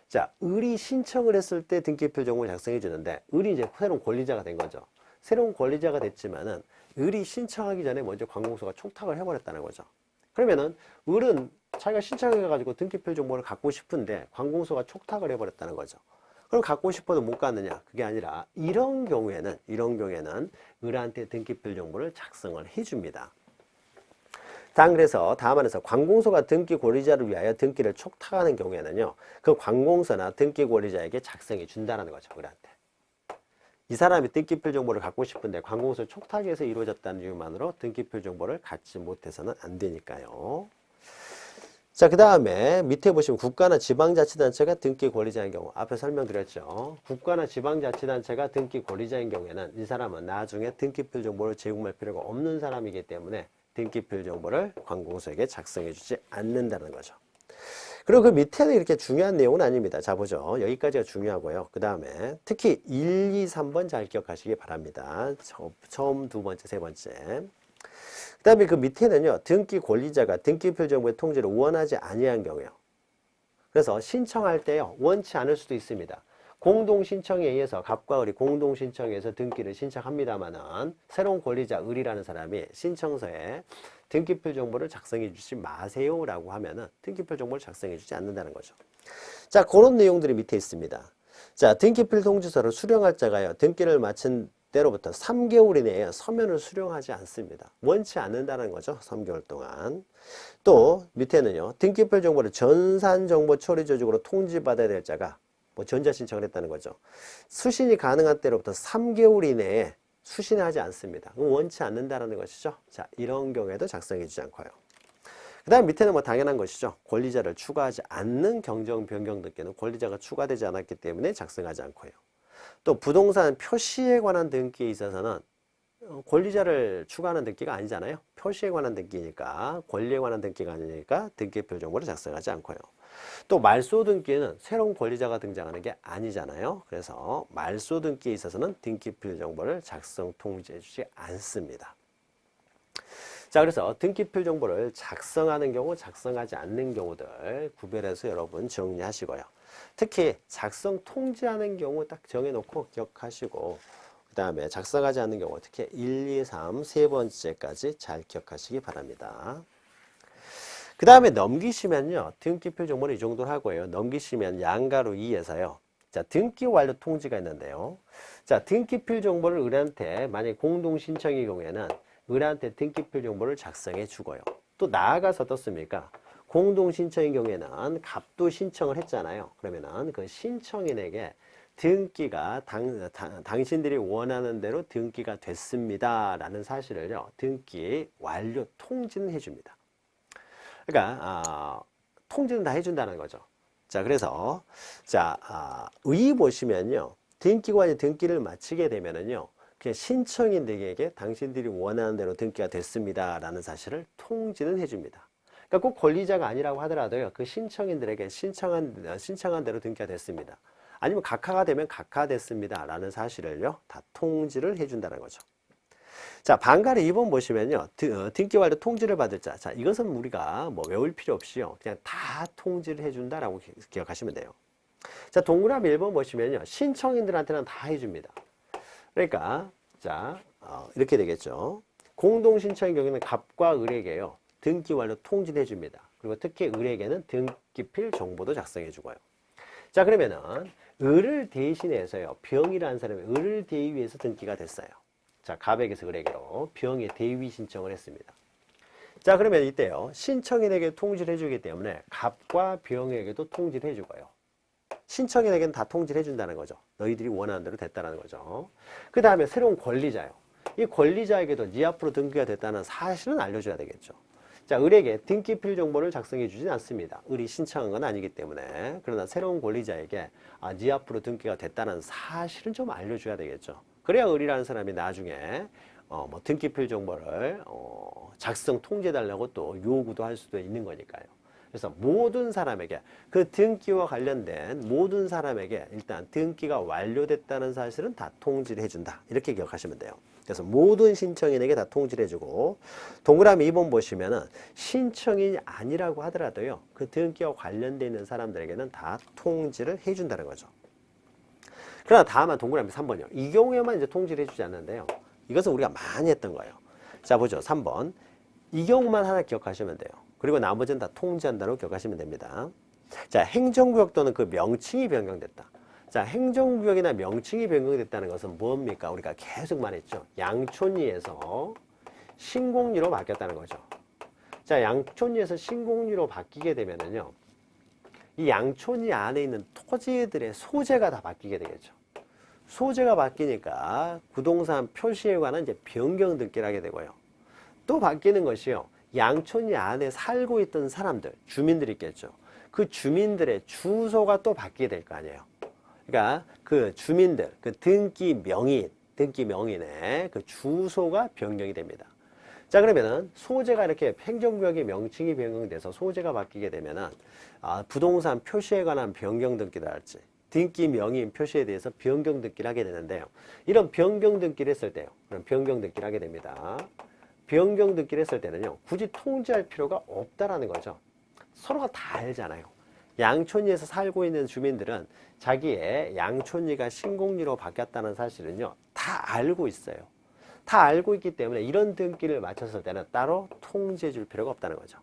자, 을이 신청을 했을 때 등기필 정보를 작성해 주는데 을이 이제 새로운 권리자가 된 거죠. 새로운 권리자가 됐지만은 을이 신청하기 전에 먼저 관공서가 촉탁을 해버렸다는 거죠. 그러면은 을은 자기가 신청해가지고 등기필 정보를 갖고 싶은데 관공서가 촉탁을 해버렸다는 거죠. 그럼 갖고 싶어도 못 갖느냐? 그게 아니라 이런 경우에는 을한테 등기필 정보를 작성을 해줍니다. 다음 그래서 다음 안에서 관공서가 등기 권리자를 위하여 등기를 촉탁하는 경우에는요, 그 관공서나 등기 권리자에게 작성해 준다는 거죠, 을한테. 이 사람이 등기필 정보를 갖고 싶은데 관공서 촉탁에서 이루어졌다는 이유만으로 등기필 정보를 갖지 못해서는 안 되니까요. 자, 그 다음에 밑에 보시면 국가나 지방자치단체가 등기 권리자인 경우, 앞에 설명드렸죠. 국가나 지방자치단체가 등기 권리자인 경우에는 이 사람은 나중에 등기필 정보를 제공할 필요가 없는 사람이기 때문에 등기필 정보를 관공서에게 작성해 주지 않는다는 거죠. 그리고 그 밑에는 이렇게 중요한 내용은 아닙니다. 자, 보죠. 여기까지가 중요하고요. 그 다음에 특히 1, 2, 3번 잘 기억하시기 바랍니다. 처음, 두 번째, 세 번째. 그 다음에 그 밑에는요. 등기 권리자가 등기필 정보의 통지를 원하지 아니한 경우요. 그래서 신청할 때요. 원치 않을 수도 있습니다. 공동신청에 의해서 갑과 을이 공동신청에서 등기를 신청합니다만은 새로운 권리자 을이라는 사람이 신청서에 등기필 정보를 작성해 주지 마세요 라고 하면은 등기필 정보를 작성해 주지 않는다는 거죠. 자, 그런 내용들이 밑에 있습니다. 자, 등기필 통지서를 수령할 자가요, 등기를 마친 때로부터 3개월 이내에 서면을 수령하지 않습니다. 원치 않는다는 거죠. 3개월 동안. 또 밑에는요, 등기필 정보를 전산정보 처리 조직으로 통지받아야 될 자가 뭐 전자신청을 했다는 거죠. 수신이 가능한 때로부터 3개월 이내에 수신하지 않습니다. 원치 않는다는 것이죠. 자, 이런 경우에도 작성해 주지 않고요. 그 다음 밑에는 뭐 당연한 것이죠. 권리자를 추가하지 않는 경정 변경 등기는 권리자가 추가되지 않았기 때문에 작성하지 않고요. 또 부동산 표시에 관한 등기에 있어서는 권리자를 추가하는 등기가 아니잖아요. 표시에 관한 등기니까, 권리에 관한 등기가 아니니까 등기표 정보를 작성하지 않고요. 또 말소 등기에는 새로운 권리자가 등장하는 게 아니잖아요. 그래서 말소 등기에 있어서는 등기표 정보를 작성 통지해 주지 않습니다. 자, 그래서 등기표 정보를 작성하는 경우, 작성하지 않는 경우들 구별해서 여러분 정리하시고요. 특히 작성 통지하는 경우 딱 정해놓고 기억하시고, 그 다음에 작성하지 않는 경우 특히 1, 2, 3, 세 번째까지 잘 기억하시기 바랍니다. 그 다음에 넘기시면요, 등기표 정보는 이 정도로 하고요. 넘기시면 양가로 2에서요. 자, 등기 완료 통지가 있는데요. 자, 등기표 정보를 의뢰한테 만약에 공동 신청의 경우에는 의뢰한테 등기표 정보를 작성해 주고요. 또 나아가서 어떻습니까? 공동 신청의 경우에는 갑도 신청을 했잖아요. 그러면은 그 신청인에게 등기가 당신들이 원하는 대로 등기가 됐습니다 라는 사실을요, 등기 완료 통지는 해줍니다. 그러니까 통지는 다 해준다는 거죠. 자, 그래서 의 보시면요, 등기관이 등기를 마치게 되면은요, 그냥 신청인들에게 당신들이 원하는 대로 등기가 됐습니다 라는 사실을 통지는 해줍니다. 그러니까 꼭 권리자가 아니라고 하더라도요, 그 신청인들에게 신청한 대로 등기가 됐습니다, 아니면 각하가 되면 각하됐습니다 라는 사실을요, 다 통지를 해준다는 거죠. 자, 방가리 2번 보시면요, 등기 완료 통지를 받을 자. 자, 이것은 우리가 뭐 외울 필요 없이요, 그냥 다 통지를 해준다라고 기억하시면 돼요. 자, 동그라미 1번 보시면요, 신청인들한테는 다 해줍니다. 그러니까 이렇게 되겠죠. 공동 신청의 경우에는 갑과 을에게요, 등기 완료 통지를 해줍니다. 그리고 특히 을에게는 등기필 정보도 작성해 주고요. 자, 그러면은 을을 대신해서요, 병이라는 사람이 을을 대위해서 등기가 됐어요. 자, 갑에게서 을에게로 병의 대위 신청을 했습니다. 자, 그러면 이때요, 신청인에게 통지를 해주기 때문에 갑과 병에게도 통지를 해주고요. 신청인에게는 다 통지를 해준다는 거죠. 너희들이 원하는 대로 됐다는 거죠. 그 다음에 새로운 권리자요. 이 권리자에게도 네 앞으로 등기가 됐다는 사실은 알려줘야 되겠죠. 자, 을에게 등기필 정보를 작성해 주진 않습니다. 을이 신청한 건 아니기 때문에. 그러나 새로운 권리자에게 네 앞으로 등기가 됐다는 사실은 좀 알려줘야 되겠죠. 그래야 을이라는 사람이 나중에 뭐 등기필 정보를 작성 통지해달라고 또 요구도 할 수도 있는 거니까요. 그래서 모든 사람에게, 그 등기와 관련된 모든 사람에게 일단 등기가 완료됐다는 사실은 다 통지를 해준다, 이렇게 기억하시면 돼요. 그래서 모든 신청인에게 다 통지를 해주고, 동그라미 2번 보시면은 신청인이 아니라고 하더라도요, 그 등기와 관련되어 있는 사람들에게는 다 통지를 해준다는 거죠. 그러나 다음은 동그라미 3번이요. 이 경우에만 이제 통지를 해주지 않는데요, 이것은 우리가 많이 했던 거예요. 자, 보죠. 3번. 이 경우만 하나 기억하시면 돼요. 그리고 나머지는 다 통지한다고 기억하시면 됩니다. 자, 행정구역 또는 그 명칭이 변경됐다. 자, 행정구역이나 명칭이 변경됐다는 것은 뭡니까? 우리가 계속 말했죠. 양촌리에서 신공리로 바뀌었다는 거죠. 자, 양촌리에서 신공리로 바뀌게 되면은요, 이 양촌리 안에 있는 토지들의 소재가 다 바뀌게 되겠죠. 소재가 바뀌니까 부동산 표시에 관한 이제 변경 등기를 하게 되고요. 또 바뀌는 것이요, 양촌리 안에 살고 있던 사람들, 주민들이 있겠죠. 그 주민들의 주소가 또 바뀌게 될 거 아니에요. 그러니까 그 주민들, 그 등기 명인의 그 주소가 변경이 됩니다. 자, 그러면은 소재가 이렇게 행정구역의 명칭이 변경돼서 소재가 바뀌게 되면은 부동산 표시에 관한 변경 등기를 할지, 등기 명인 표시에 대해서 변경 등기를 하게 되는데요. 이런 변경 등기를 했을 때요, 그럼 변경 등기를 하게 됩니다. 변경 등기를 했을 때는요, 굳이 통지할 필요가 없다라는 거죠. 서로가 다 알잖아요. 양촌리에서 살고 있는 주민들은 자기의 양촌리가 신공리로 바뀌었다는 사실은요, 다 알고 있어요. 다 알고 있기 때문에 이런 등기를 마쳤을 때는 따로 통지해 줄 필요가 없다는 거죠.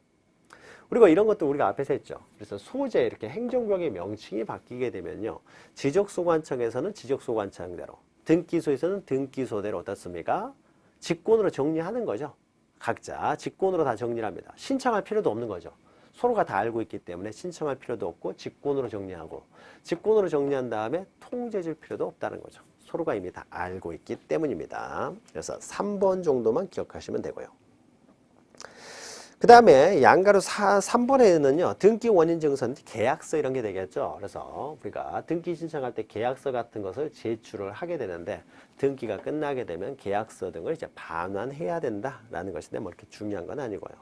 그리고 이런 것도 우리가 앞에서 했죠. 그래서 소재, 이렇게 행정구역의 명칭이 바뀌게 되면요, 지적소관청에서는 지적소관청대로, 등기소에서는 등기소대로 어떻습니까? 직권으로 정리하는 거죠. 각자 직권으로 다 정리를 합니다. 신청할 필요도 없는 거죠. 서로가 다 알고 있기 때문에 신청할 필요도 없고 직권으로 정리하고, 직권으로 정리한 다음에 통지해 줄 필요도 없다는 거죠. 서로가 이미 다 알고 있기 때문입니다. 그래서 3번 정도만 기억하시면 되고요. 그 그 다음에 양가로 3번에는요, 등기 원인 증서, 계약서 이런 게 되겠죠. 그래서 우리가 등기 신청할 때 계약서 같은 것을 제출을 하게 되는데, 등기가 끝나게 되면 계약서 등을 이제 반환해야 된다라는 것인데, 뭐 이렇게 중요한 건 아니고요.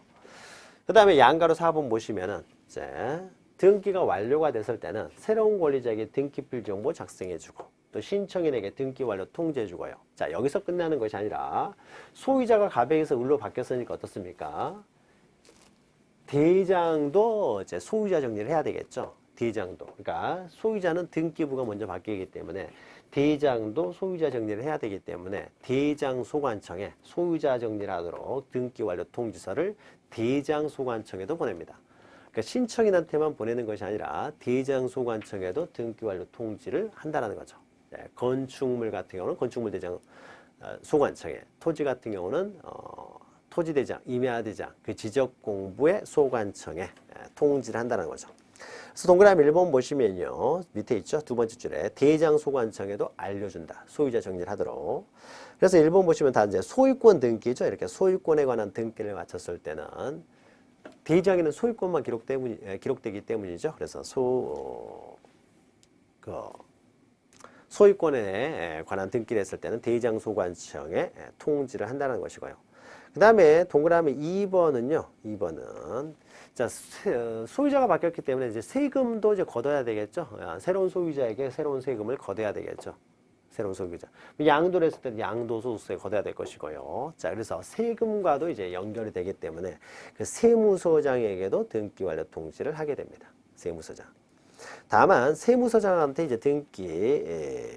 그 다음에 양가로 4번 보시면은, 이제 등기가 완료가 됐을 때는 새로운 권리자에게 등기필 정보 작성해주고, 또 신청인에게 등기 완료 통지해주고요. 자, 여기서 끝나는 것이 아니라, 소유자가 가백에서 을로 바뀌었으니까 어떻습니까? 대장도 이제 소유자 정리를 해야 되겠죠. 대장도. 그러니까 소유자는 등기부가 먼저 바뀌기 때문에 대장도 소유자 정리를 해야 되기 때문에 대장 소관청에 소유자 정리를 하도록 등기 완료 통지서를 대장 소관청에도 보냅니다. 그러니까 신청인한테만 보내는 것이 아니라 대장 소관청에도 등기 완료 통지를 한다는 거죠. 네, 건축물 같은 경우는 건축물 대장 소관청에, 토지 같은 경우는 토지대장, 임야대장, 그 지적공부의 소관청에 통지를 한다는 거죠. 그래서 동그라미 1번 보시면요. 밑에 있죠. 두 번째 줄에 대장 소관청에도 알려준다. 소유자 정리를 하도록. 그래서 1번 보시면 다 이제 소유권 등기죠. 이렇게 소유권에 관한 등기를 마쳤을 때는 대장에는 소유권만 기록되기 때문이죠. 그래서 소유권에 관한 등기를 했을 때는 대장 소관청에 통지를 한다는 것이고요. 그 다음에 동그라미 2번은요. 2번은 자, 소유자가 바뀌었기 때문에 이제 세금도 이제 걷어야 되겠죠. 새로운 소유자에게 새로운 세금을 걷어야 되겠죠. 새로운 소유자. 양도를 했을 때는 양도소득세 걷어야 될 것이고요. 자, 그래서 세금과도 이제 연결이 되기 때문에 그 세무서장에게도 등기 완료 통지를 하게 됩니다. 세무서장. 다만 세무서장한테 이제 등기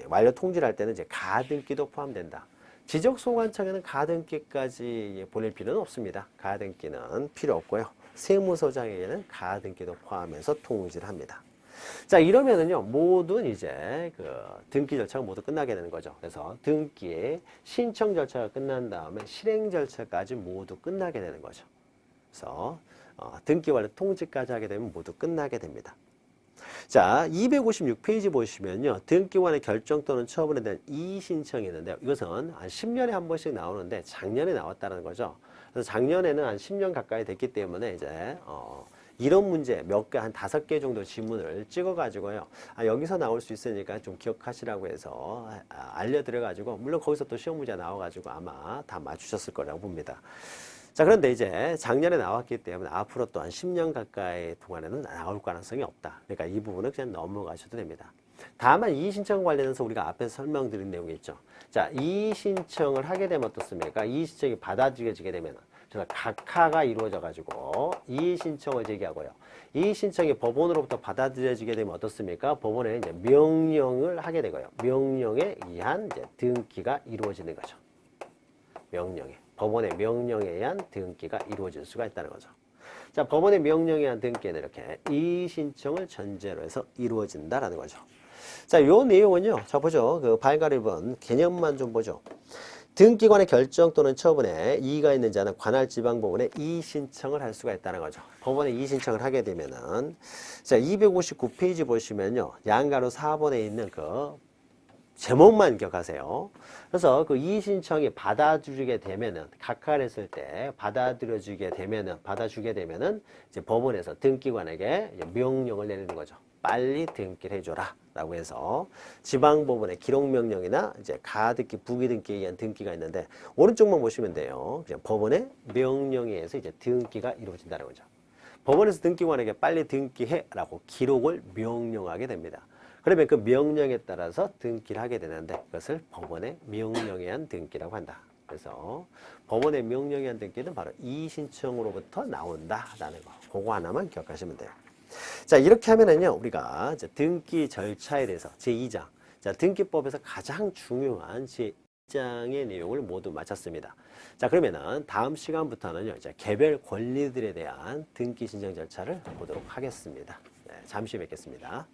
완료 통지를 할 때는 이제 가등기도 포함된다. 지적소관청에는 가등기까지 보낼 필요는 없습니다. 가등기는 필요 없고요. 세무서장에게는 가등기도 포함해서 통지를 합니다. 자, 이러면은요, 모든 이제 그 등기 절차가 모두 끝나게 되는 거죠. 그래서 등기의 신청 절차가 끝난 다음에 실행 절차까지 모두 끝나게 되는 거죠. 그래서 등기 완료 통지까지 하게 되면 모두 끝나게 됩니다. 자, 256페이지 보시면요. 등기관의 결정 또는 처분에 대한 이의신청이 있는데요. 이것은 한 10년에 한 번씩 나오는데 작년에 나왔다는 거죠. 그래서 작년에는 한 10년 가까이 됐기 때문에 이제 이런 문제 몇 개, 한 5개 정도 지문을 찍어가지고요. 여기서 나올 수 있으니까 좀 기억하시라고 해서 알려드려가지고, 물론 거기서 또 시험 문제 나와가지고 아마 다 맞추셨을 거라고 봅니다. 자, 그런데 이제 작년에 나왔기 때문에 앞으로 또 한 10년 가까이 동안에는 나올 가능성이 없다. 그러니까 이 부분은 그냥 넘어가셔도 됩니다. 다만 이의신청 관련해서 우리가 앞에서 설명드린 내용이 있죠. 자, 이의신청을 하게 되면 어떻습니까? 이의신청이 받아들여지게 되면 각하가 이루어져 가지고 이의신청을 제기하고요. 이의신청이 법원으로부터 받아들여지게 되면 어떻습니까? 법원에 이제 명령을 하게 되고요. 명령에 의한 이제 등기가 이루어지는 거죠. 명령에. 법원의 명령에 의한 등기가 이루어질 수가 있다는 거죠. 자, 법원의 명령에 의한 등기는 이렇게 이의신청을 전제로 해서 이루어진다라는 거죠. 자, 요 내용은요. 자, 보죠. 그 발가를 본 개념만 좀 보죠. 등기관의 결정 또는 처분에 이의가 있는 자는 관할 지방법원에 이의신청을 할 수가 있다는 거죠. 법원에 이의신청을 하게 되면은, 자, 259페이지 보시면요. 양가로 4번에 있는 그 제목만 기억하세요. 그래서 그 이의신청이 받아주게 되면은, 각하를 했을 때 받아주게 되면은, 이제 법원에서 등기관에게 이제 명령을 내리는 거죠. 빨리 등기를 해줘라. 라고 해서 지방법원의 기록명령이나 이제 가등기, 부기등기에 의한 등기가 있는데, 오른쪽만 보시면 돼요. 그냥 법원의 명령에 의해서 이제 등기가 이루어진다는 거죠. 법원에서 등기관에게 빨리 등기해라고 기록을 명령하게 됩니다. 그러면 그 명령에 따라서 등기를 하게 되는데 그것을 법원의 명령에 의한 등기라고 한다. 그래서 법원의 명령에 의한 등기는 바로 이의신청으로부터 나온다라는 거. 그거 하나만 기억하시면 돼요. 자, 이렇게 하면은요, 우리가 이제 등기 절차에 대해서 제2장, 자, 등기법에서 가장 중요한 제2장의 내용을 모두 마쳤습니다. 자, 그러면은 다음 시간부터는요, 이제 개별 권리들에 대한 등기 신청 절차를 보도록 하겠습니다. 네, 잠시 뵙겠습니다.